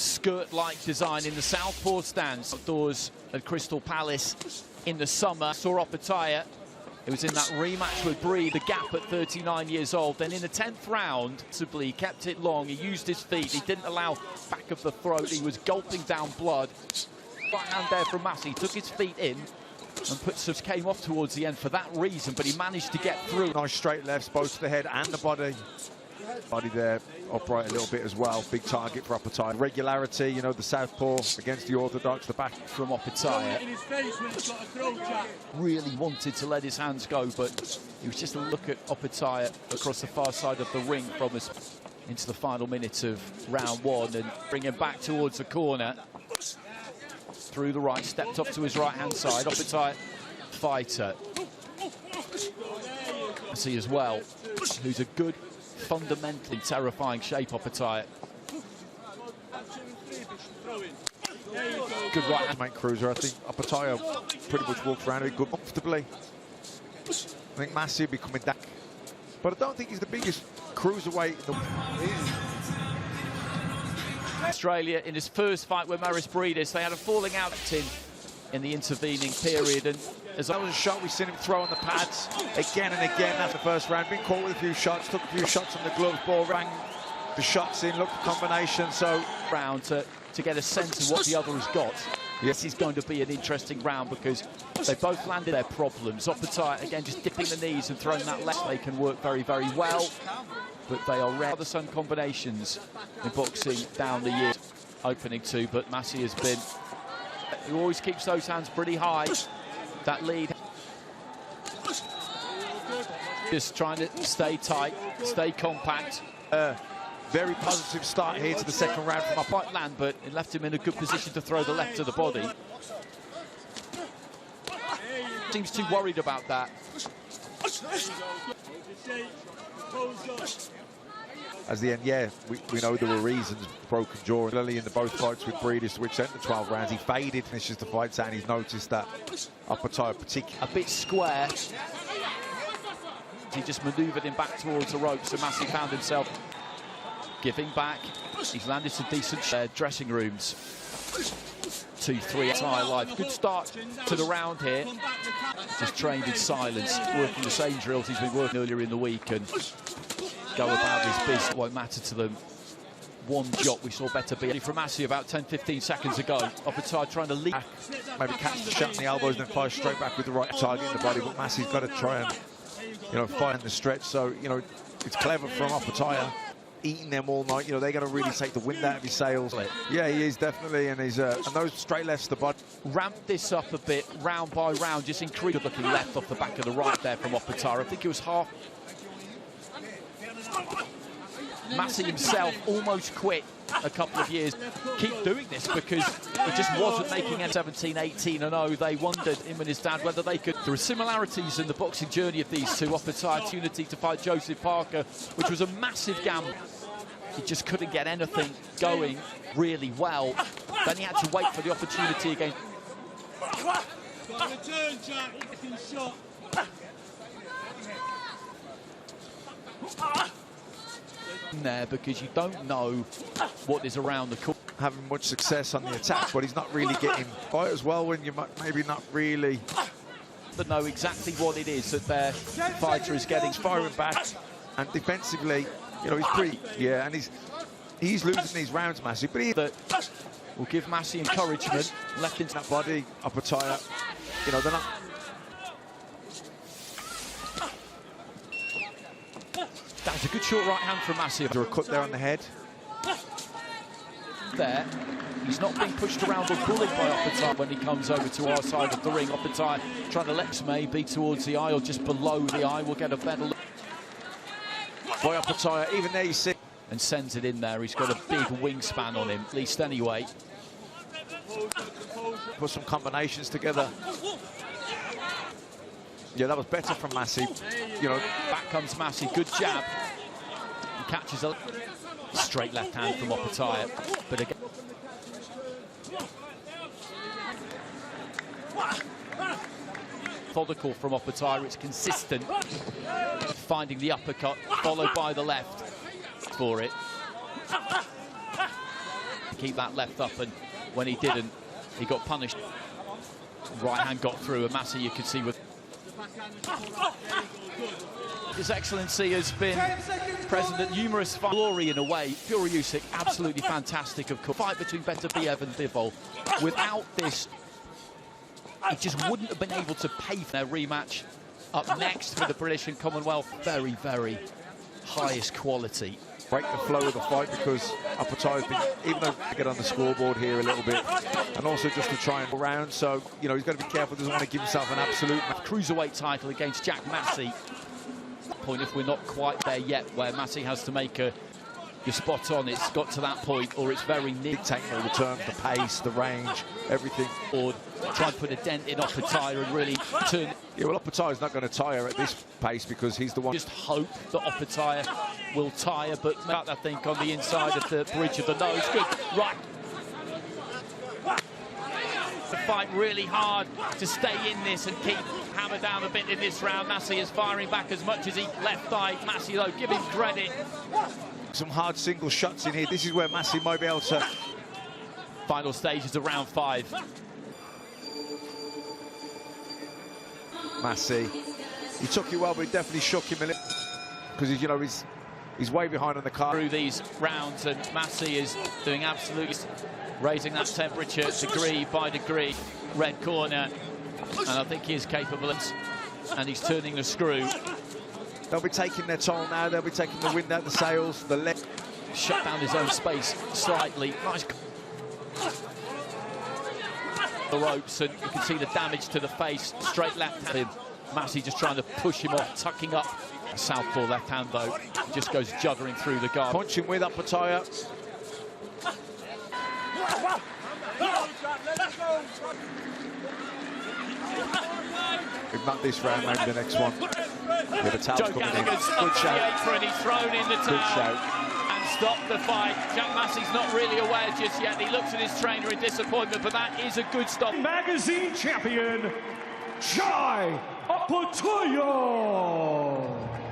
skirt-like design in the southpaw stance. Outdoors at Crystal Palace in the summer. Saw Opetaia. It was in that rematch with Bree, the gap at 39 years old. Then in the 10th round, he kept it long. He used his feet. He didn't allow back of the throat. He was gulping down blood. Right hand there from Massey. Took his feet in and came off towards the end for that reason, but he managed to get through. Nice straight lefts, both to the head and the body. Body there, upright a little bit as well. Big target for Opetaia. Regularity, you know, the southpaw against the orthodox, the back from Opetaia. Really wanted to let his hands go, but he was just a look at Opetaia across the far side of the ring from us into the final minutes of round one and bring him back towards the corner. Through the right, stepped up to his right-hand side. Opetaia fighter. Massey as well, who's a good, fundamentally terrifying shape, Opetaia. Good right hand. Mate cruiser, I think Opetaia pretty much walks around it good comfortably. I think Massey will be coming back, but I don't think he's the biggest cruiserweight in the Australia in his first fight with Maris Breedis. They had a falling out in the intervening period, and as that was a shot, we've seen him throw on the pads again and again after the first round. Been caught with a few shots, took a few shots on the gloves, ball rang the shots in, looked for combination. So round to get a sense of what the other has got. Yes, it's going to be an interesting round because they both landed their problems. Opetaia again just dipping the knees and throwing that left. They can work very, very well, but they are rare. Other sun combinations in boxing down the years. Opening two, but Massey has been, he always keeps those hands pretty high. That lead. Just trying to stay tight, stay compact. Very positive start here to the second round from Right land, but it left him in a good position to throw the left to the body. Seems too worried about that. As the end, yeah, we know there were reasons. Broken jaw early in both fights with Breedis, which sent the 12 rounds. He faded, finishes the fights out, and he's noticed that Opetaia particularly a bit square. He just manoeuvred him back towards the ropes, so Massey found himself giving back. He's landed some decent dressing rooms. 2-3 entire life. Good start to the round here. Just trained in silence, working the same drills he's been working earlier in the week, and go about his business. Won't matter to them. One jot we saw better be from Massey about 10-15 seconds ago. Opetaia trying to lead. Maybe catch the shot in the elbows and then fire straight back with the right target in the body, but Massey's got to try and, you know, fight in the stretch. So, you know, it's clever from Opetaia. Eating them all night, you know, they're going to really take the wind out of his sails. Yeah, he is definitely, and he's and those straight lefts to the body. Ramp this up a bit, round by round, just increase. Good looking left off the back of the right there from Opetaia. I think it was half. Massey himself almost quit a couple of years. Keep doing this because it just wasn't making it. 17, 18-0. They wondered, him and his dad, whether they could. There are similarities in the boxing journey of these two. Opetaia opportunity to fight Joseph Parker, which was a massive gamble. He just couldn't get anything going really well. Then he had to wait for the opportunity again. There because you don't know what is around the corner. Having much success on the attack, but he's not really getting quite as well when you might maybe not really. But know exactly what it is that their fighter is getting. Firing back and defensively, you know, he's pretty. Yeah, and he's losing these rounds, Massey. But he that will give Massey encouragement. Left into that body, Opetaia. You know, they're not. That's a good short right hand from Massey. After a cut there on the head. There, he's not being pushed around or bullied by Opetaia when he comes over to our side of the ring. Opetaia trying to let maybe towards the eye or just below the eye. We'll get a better look. By Opetaia, even there you see. And sends it in there. He's got a big wingspan on him, at least anyway. Put some combinations together. Yeah, that was better from Massey. You know, back comes Massey. Good jab. He catches a straight left hand from Opetaia. But again, methodical from Opetaia. It's consistent. Finding the uppercut, followed by the left for it. keep that left up, and when he didn't, he got punished. Right hand got through, and Massey, you could see with His Excellency has been present at numerous glory in a way. Furyusyk, absolutely fantastic, of course. Fight between Beterbiev and Bivol. Without this, he just wouldn't have been able to pay for their rematch. Up next for the British and Commonwealth, very, very highest quality. Break the flow of the fight, because Opetaia has been, even though get on the scoreboard here a little bit, and also just to try and go around. So, you know, he's got to be careful, doesn't want to give himself an absolute cruiserweight title against Jack Massey. Point if we're not quite there yet, where Massey has to make a you're spot on. It's got to that point, or it's very near. Taking all the terms, the pace, the range, everything. Or try and put a dent in Opetaia and really turn. Yeah, well, Opetaia's not going to tire at this pace, because he's the one. Just hope that Opetaia will tire, but I think on the inside of the bridge of the nose. Good, right. To fight really hard to stay in this and keep hammer down a bit in this round. Massey is firing back as much as he left eye. Massey, though, give him credit. Some hard single shots in here. This is where Massey might be able to. Final stages of round 5. Massey, he took it well, but he definitely shook him a little, because he's, you know, he's way behind on the card. Through these rounds, and Massey is doing absolutely, raising that temperature degree by degree. Red corner, and I think he is capable, and he's turning the screw. They'll be taking their toll now. They'll be taking the wind out the sails. The leg shut down his own space slightly. Nice. The ropes, and you can see the damage to the face. Straight left hand. Massey just trying to push him off, tucking up. Southpaw left hand, though, just goes juggling through the guard. Punching with Opetaia. If not this round, maybe the next one. Yeah, the towel's coming in. Good shout. And he's thrown in the Good towel shout. and stopped the fight. Jack Massey's not really aware just yet. He looks at his trainer in disappointment, but that is a good stop. Magazine champion, Opetaia.